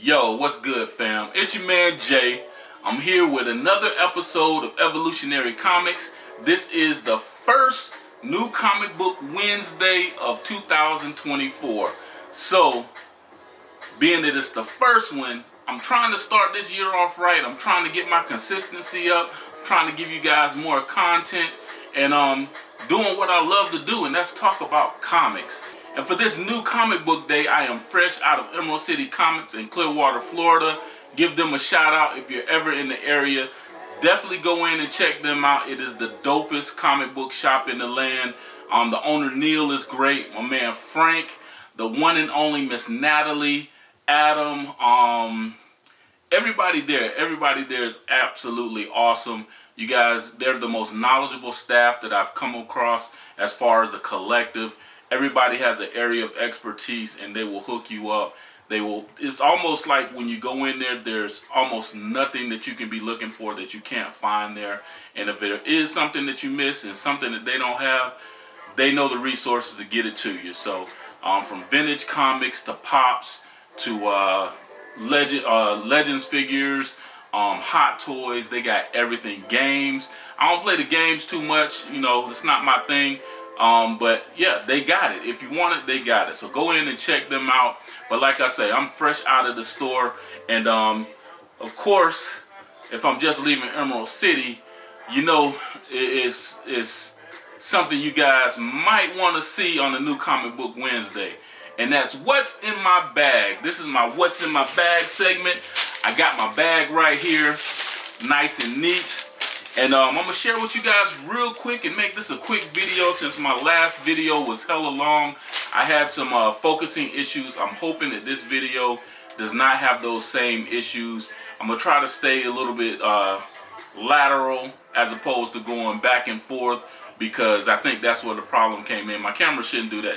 Yo, what's good, fam? It's your man Jay. I'm here with another episode of Evolutionary Comics. This is the first new comic book Wednesday of 2024. So, being that it's the first one, I'm trying to start this year off right. I'm trying to get my consistency up. I'm trying to give you guys more content and doing what I love to do, and that's talk about comics. And for this new comic book day, I am fresh out of Emerald City Comics in Clearwater, Florida. Give them a shout out if you're ever in the area. Definitely go in and check them out. It is the dopest comic book shop in the land. The owner Neil is great. My man Frank, the one and only Miss Natalie, Adam, everybody there is absolutely awesome. You guys, they're the most knowledgeable staff that I've come across as far as a collective. Everybody has an area of expertise and they will hook you up. It's almost like when you go in there, there's almost nothing that you can be looking for that you can't find there. And if there is something that you miss and something that they don't have, they know the resources to get it to you. So from vintage comics to pops to Legends figures, hot toys, they got everything. Games. I don't play the games too much, you know, it's not my thing. But yeah, they got it. If you want it, they got it. So go in and check them out. But like I say, I'm fresh out of the store. And of course, if I'm just leaving Emerald City, you know, it's something you guys might want to see on the new Comic Book Wednesday. And that's what's in my bag. This is my what's in my bag segment. I got my bag right here, nice and neat. And I'm going to share with you guys real quick and make this a quick video since my last video was hella long. I had some focusing issues. I'm hoping that this video does not have those same issues. I'm going to try to stay a little bit lateral as opposed to going back and forth because I think that's where the problem came in. My camera shouldn't do that.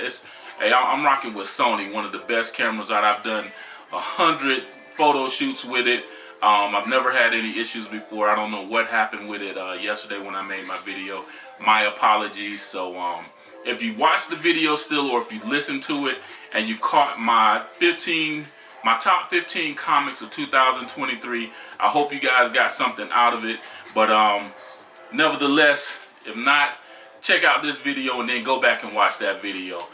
Hey, I'm rocking with Sony, one of the best cameras that I've done 100 photo shoots with it. I've never had any issues before. I don't know what happened with it yesterday when I made my video. My apologies. So if you watch the video still, or if you listen to it and you caught my top 15 comics of 2023, I hope you guys got something out of it. But nevertheless, if not, check out this video and then go back and watch that video.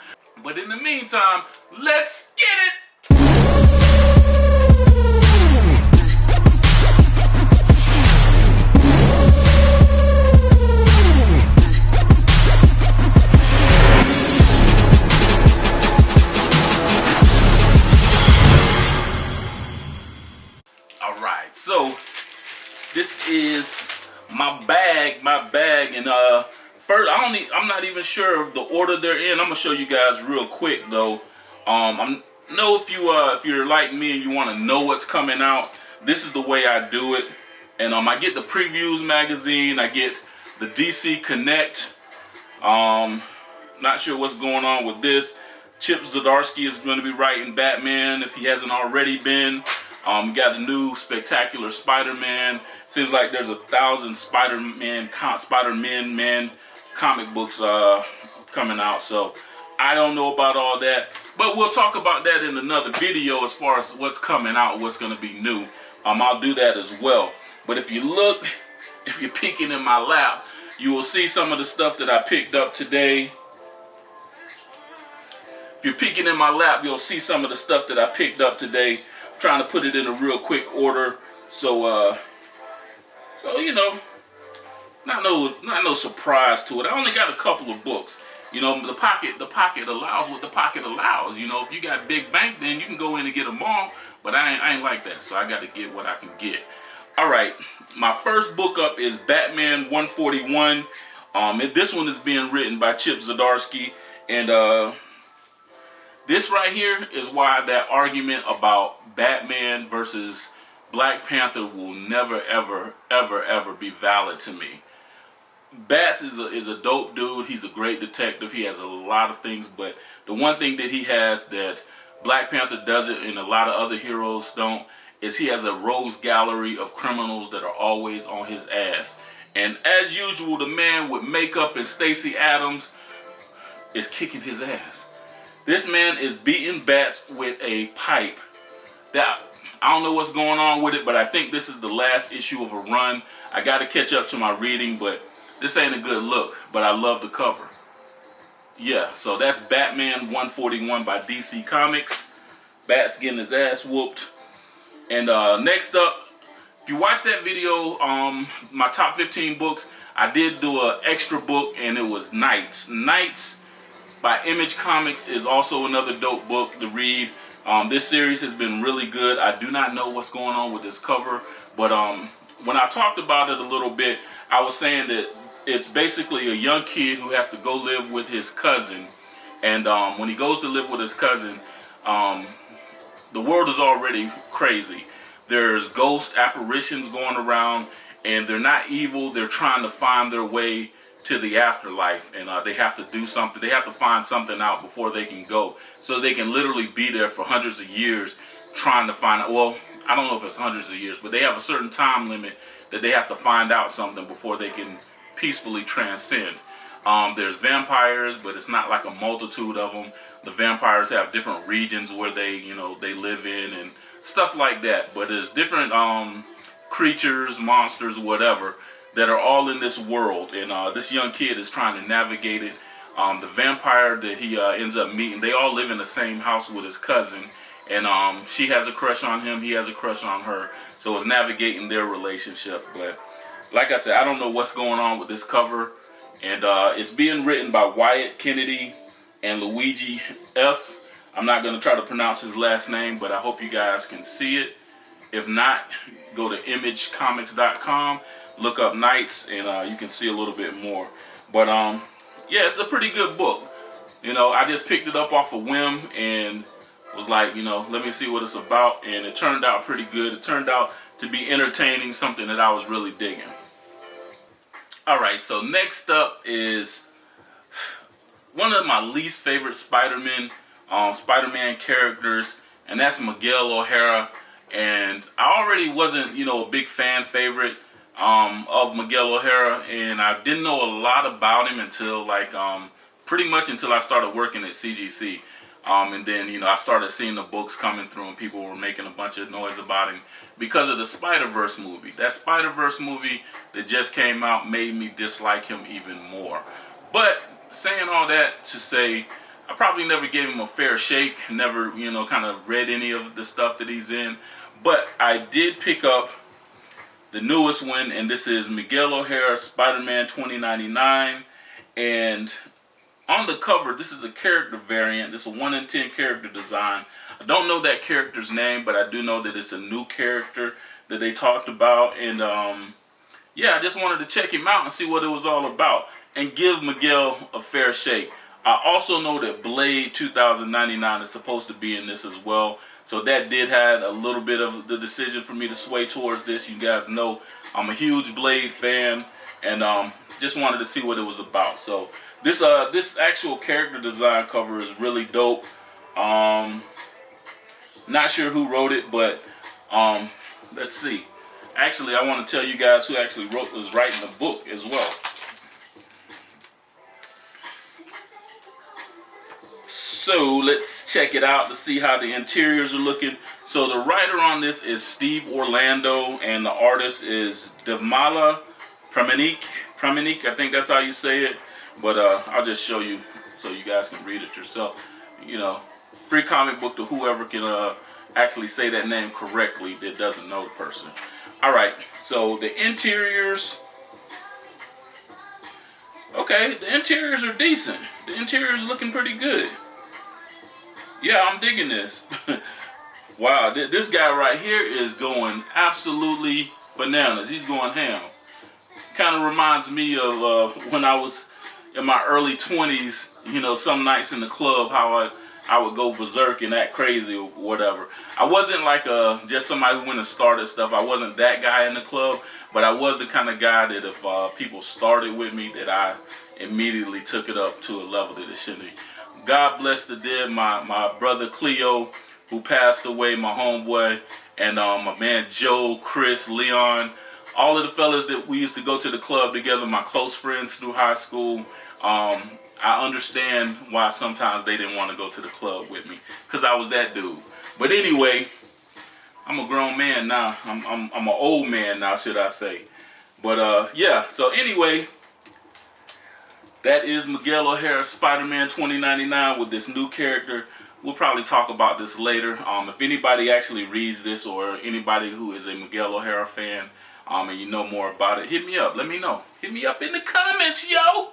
But in the meantime, let's get it! So this is my bag, and first I'm not even sure of the order they're in. I'm gonna show you guys real quick though. I know if you're like me and you want to know what's coming out, this is the way I do it. And I get the Previews magazine, I get the DC Connect. Not sure what's going on with this. Chip Zdarsky is going to be writing Batman if he hasn't already been. We got a new Spectacular Spider-Man. Seems like there's 1,000 Spider-Man comic books coming out. So I don't know about all that, but we'll talk about that in another video as far as what's coming out, what's going to be new. I'll do that as well. But if you're peeking in my lap, you will see some of the stuff that I picked up today. If you're peeking in my lap, you'll see some of the stuff that I picked up today. Trying to put it in a real quick order, so you know, not no surprise to it. I only got a couple of books. You know, the pocket allows what the pocket allows. You know, if you got big bank, then you can go in and get them all. But I ain't like that, so I got to get what I can get. All right, my first book up is Batman 141. This one is being written by Chip Zdarsky, and this right here is why that argument about Batman versus Black Panther will never, ever, ever, ever be valid to me. Bats is a dope dude. He's a great detective. He has a lot of things, but the one thing that he has that Black Panther doesn't and a lot of other heroes don't is he has a rogues gallery of criminals that are always on his ass. And as usual, the man with makeup and Stacey Adams is kicking his ass. This man is beating bats with a pipe that I don't know what's going on with it, but I think this is the last issue of a run. I got to catch up to my reading, but this ain't a good look, but I love the cover. Yeah, so that's Batman 141 by DC Comics. Bat's getting his ass whooped. And next up, if you watch that video, my top 15 books, I did do an extra book, and it was Knights. Knights by Image Comics is also another dope book to read. This series has been really good. I do not know what's going on with this cover, but when I talked about it a little bit, I was saying that it's basically a young kid who has to go live with his cousin. And when he goes to live with his cousin, the world is already crazy. There's ghost apparitions going around, and they're not evil. They're trying to find their way to the afterlife, and they have to do something. They have to find something out before they can go. So they can literally be there for hundreds of years trying to find out. Well, I don't know if it's hundreds of years, but they have a certain time limit that they have to find out something before they can peacefully transcend. There's vampires, but it's not like a multitude of them. The vampires have different regions where they live in and stuff like that. But there's different creatures, monsters, whatever, that are all in this world. And this young kid is trying to navigate it. The vampire that he ends up meeting, they all live in the same house with his cousin. And she has a crush on him, he has a crush on her. So it's navigating their relationship. But like I said, I don't know what's going on with this cover. And it's being written by Wyatt Kennedy and Luigi F. I'm not going to try to pronounce his last name, but I hope you guys can see it. If not, go to imagecomics.com, look up Knights, and you can see a little bit more. But yeah, it's a pretty good book. I just picked it up off a whim and was like, let me see what it's about. And it turned out pretty good. It turned out to be entertaining, something that I was really digging. Alright, so next up is one of my least favorite Spider-Man characters, and that's Miguel O'Hara. And I already wasn't, a big fan favorite of Miguel O'Hara, and I didn't know a lot about him until pretty much until I started working at CGC. And then, I started seeing the books coming through, and people were making a bunch of noise about him because of the Spider-Verse movie. That Spider-Verse movie that just came out made me dislike him even more. But saying all that to say, I probably never gave him a fair shake, never, kind of read any of the stuff that he's in. But I did pick up the newest one, and this is Miguel O'Hara Spider-Man 2099. And on the cover, this is a character variant. This is a 1 in 10 character design. I don't know that character's name, but I do know that it's a new character that they talked about. And yeah, I just wanted to check him out and see what it was all about and give Miguel a fair shake. I also know that Blade 2099 is supposed to be in this as well. So that did have a little bit of the decision for me to sway towards this. You guys know I'm a huge Blade fan, and just wanted to see what it was about. So this actual character design cover is really dope. Not sure who wrote it, but let's see. Actually, I want to tell you guys who actually was writing the book as well. So let's check it out to see how the interiors are looking. So the writer on this is Steve Orlando, and the artist is Devmala Pramanik. I think that's how you say it. But I'll just show you so you guys can read it yourself. Free comic book to whoever can actually say that name correctly that doesn't know the person. Alright, so the interiors. Okay, the interiors are decent. The interiors looking pretty good. Yeah, I'm digging this. Wow, this guy right here is going absolutely bananas. He's going ham. Kind of reminds me of when I was in my early 20s, some nights in the club, how I would go berserk and act crazy or whatever. I wasn't like just somebody who went and started stuff. I wasn't that guy in the club, but I was the kind of guy that if people started with me, that I immediately took it up to a level that it shouldn't be. God bless the dead, my brother Cleo, who passed away, my homeboy, and my man Joe, Chris, Leon, all of the fellas that we used to go to the club together, my close friends through high school. I understand why sometimes they didn't want to go to the club with me, because I was that dude. But anyway, I'm a grown man now. I'm an old man now, should I say. But yeah, so anyway, that is Miguel O'Hara's Spider-Man 2099 with this new character. We'll probably talk about this later. If anybody actually reads this, or anybody who is a Miguel O'Hara fan, and you know more about it, hit me up. Let me know. Hit me up in the comments, yo!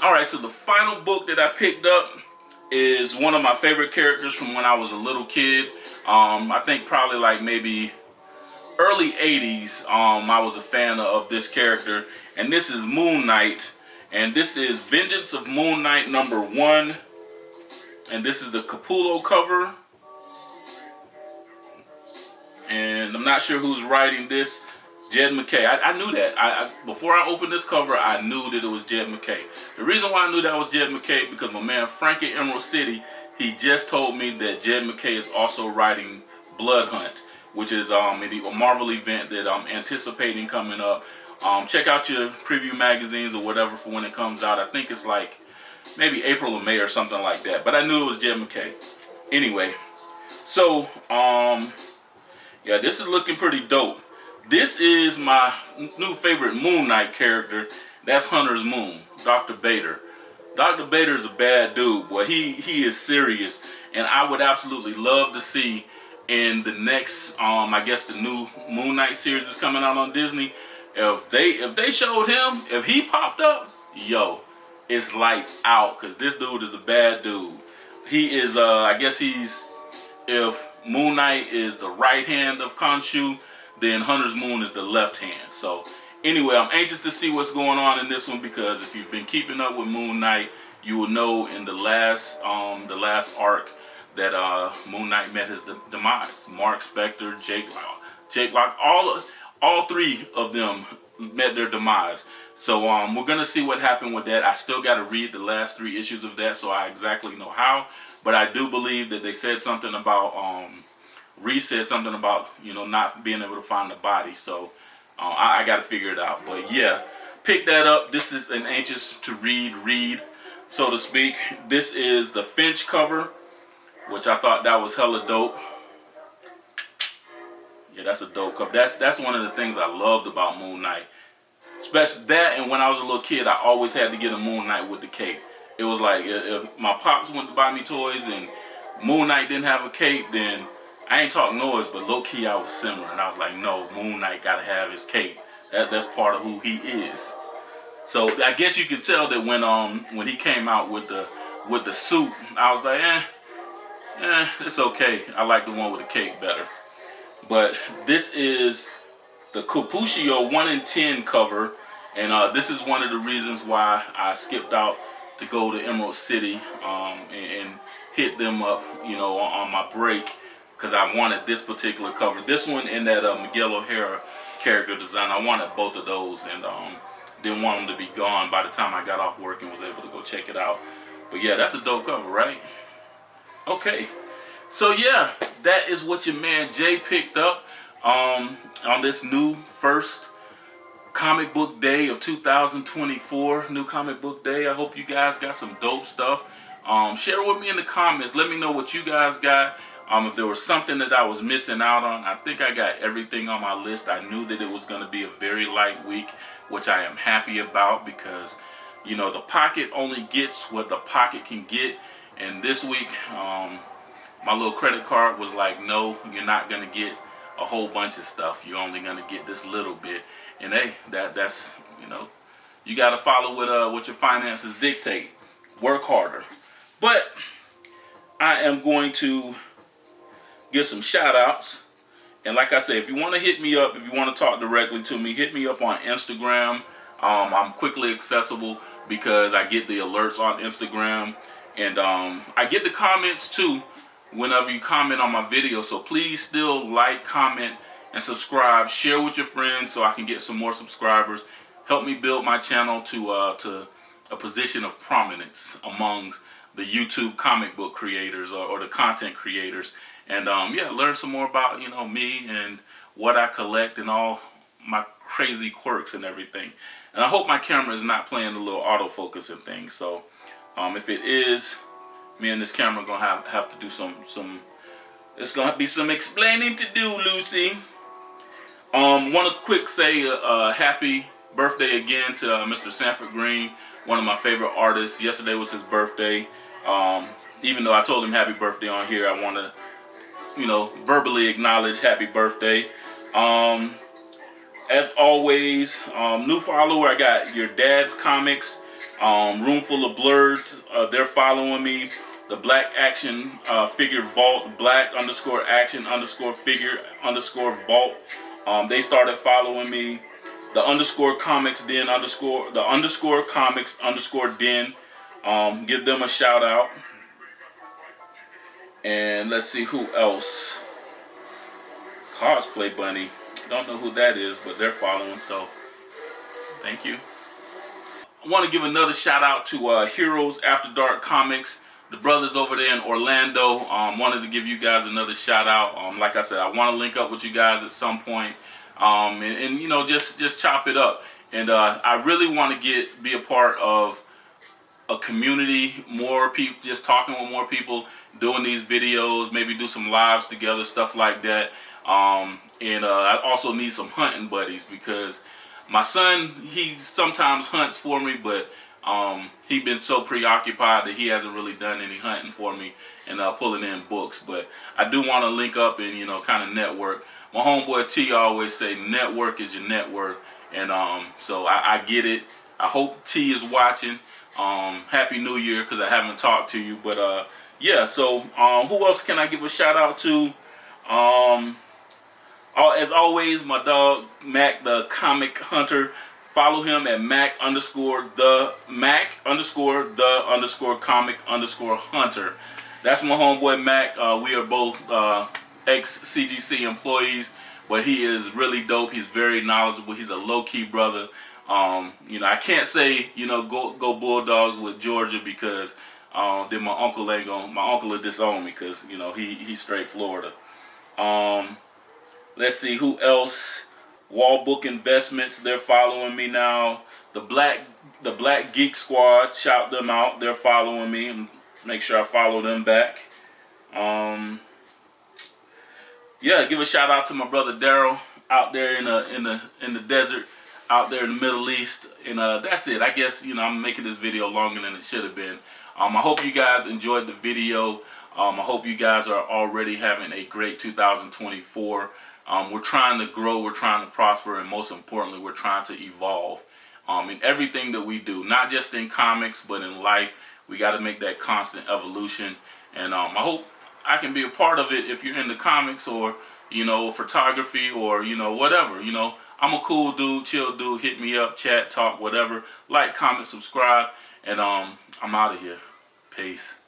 Alright, so the final book that I picked up is one of my favorite characters from when I was a little kid. I think probably like maybe early 80s, I was a fan of this character. And this is Moon Knight. And this is Vengeance of Moon Knight #1. And this is the Capullo cover. And I'm not sure who's writing this. Jed MacKay. I knew that. Before I opened this cover, I knew that it was Jed MacKay. The reason why I knew that was Jed MacKay, because my man Frank at Emerald City, he just told me that Jed MacKay is also writing Blood Hunt, which is a Marvel event that I'm anticipating coming up. Check out your preview magazines or whatever for when it comes out. I think it's like maybe April or May or something like that. But I knew it was Jed MacKay. Anyway, so yeah, this is looking pretty dope. This is my new favorite Moon Knight character. That's Hunter's Moon, Dr. Bader. Dr. Bader is a bad dude, boy. He is serious, and I would absolutely love to see in the next, I guess the new Moon Knight series is coming out on Disney. If they showed him, if he popped up, yo, it's lights out, because this dude is a bad dude. He is, I guess if Moon Knight is the right hand of Khonshu, then Hunter's Moon is the left hand. So anyway, I'm anxious to see what's going on in this one, because if you've been keeping up with Moon Knight, you will know in the last arc that Moon Knight met his demise. Mark Spector, Jake Locke, all three of them met their demise. So we're gonna see what happened with that. I still got to read the last 3 issues of that, so I exactly know how. But I do believe that they said something about Reese said something about, you know, not being able to find the body. So I got to figure it out. But yeah, pick that up. This is an anxious to read, so to speak. This is the Finch cover, which I thought that was hella dope. Yeah, that's a dope cover. That's one of the things I loved about Moon Knight. Especially that, and when I was a little kid, I always had to get a Moon Knight with the cape. It was like, if my pops went to buy me toys and Moon Knight didn't have a cape, then I ain't talking noise, but low-key I was simmering. I was like, no, Moon Knight gotta have his cape. That's part of who he is. So I guess you can tell that when he came out with the suit, I was like, it's okay. I like the one with the cape better. But this is the Capullo 1 in 10 cover, and this is one of the reasons why I skipped out to go to Emerald City and hit them up, you know, on my break, because I wanted this particular cover. This one and that Miguel O'Hara character design, I wanted both of those, and didn't want them to be gone by the time I got off work and was able to go check it out. But yeah, that's a dope cover, right? Okay, so yeah, that is what your man Jay picked up on this new first comic book day of 2024, new comic book day. I hope you guys got some dope stuff. Share with me in the comments. Let me know what you guys got. If there was something that I was missing out on. I think I got everything on my list. I knew that it was going to be a very light week, which I am happy about, because, you know, the pocket only gets what the pocket can get. And this week, my little credit card was like, no, you're not going to get a whole bunch of stuff. You're only going to get this little bit. And hey, that's, you know, you got to follow what your finances dictate. Work harder. But I am going to give some shout outs. And like I said, if you want to hit me up, if you want to talk directly to me, hit me up on Instagram. I'm quickly accessible because I get the alerts on Instagram. And I get the comments too whenever you comment on my video. So please still like, comment, and subscribe. Share with your friends so I can get some more subscribers. Help me build my channel to a position of prominence amongst the YouTube comic book creators or the content creators. And yeah, learn some more about, you know, me and what I collect and all my crazy quirks and everything. And I hope my camera is not playing a little autofocus and things. So if it is, me and this camera are gonna have to do some It's gonna be some explaining to do, Lucy. Want to quick say happy birthday again to Mr. Sanford Green, one of my favorite artists. Yesterday was his birthday. Even though I told him happy birthday on here, I want to, verbally acknowledge happy birthday. As always, new follower, I got Your Dad's Comics, Room Full of Blurs. They're following me. The Black Action Figure Vault, Black _ Action _ Figure _ Vault. They started following me. The _Comics Den the _ Comics _ Den. Give them a shout out. And let's see who else. Cosplay Bunny. Don't know who that is, but they're following, so thank you. I want to give another shout out to Heroes After Dark Comics, the brothers over there in Orlando. Wanted to give you guys another shout out. Like I said, I want to link up with you guys at some point, and just chop it up. And I really want to be a part of a community, more people, just talking with more people, doing these videos, maybe do some lives together, stuff like that. And I also need some hunting buddies, because my son, he sometimes hunts for me, but he's been so preoccupied that he hasn't really done any hunting for me and pulling in books. But I do want to link up and kind of network. My homeboy T always say network is your net worth, and so I get it. I hope T is watching. Happy New Year, because I haven't talked to you. But yeah, so who else can I give a shout out to? As always, my dog Mac the Comic Hunter. Follow him at Mac _ the Comic _ Hunter. That's my homeboy Mac. We are both ex-CGC employees, but he is really dope. He's very knowledgeable. He's a low-key brother. I can't say go Bulldogs with Georgia, because then my uncle will disown me, because he's straight Florida. Let's see who else. Wall Book Investments, they're following me now. The Black Geek Squad, shout them out. They're following me. Make sure I follow them back. Yeah, give a shout out to my brother Daryl out there in the desert, out there in the Middle East. And that's it. I guess I'm making this video longer than it should have been. I hope you guys enjoyed the video. I hope you guys are already having a great 2024. We're trying to grow, we're trying to prosper, and most importantly, we're trying to evolve in everything that we do. Not just in comics, but in life. We got to make that constant evolution. And I hope I can be a part of it if you're into comics or, photography or, whatever. I'm a cool dude, chill dude. Hit me up, chat, talk, whatever. Like, comment, subscribe, and I'm out of here. Peace.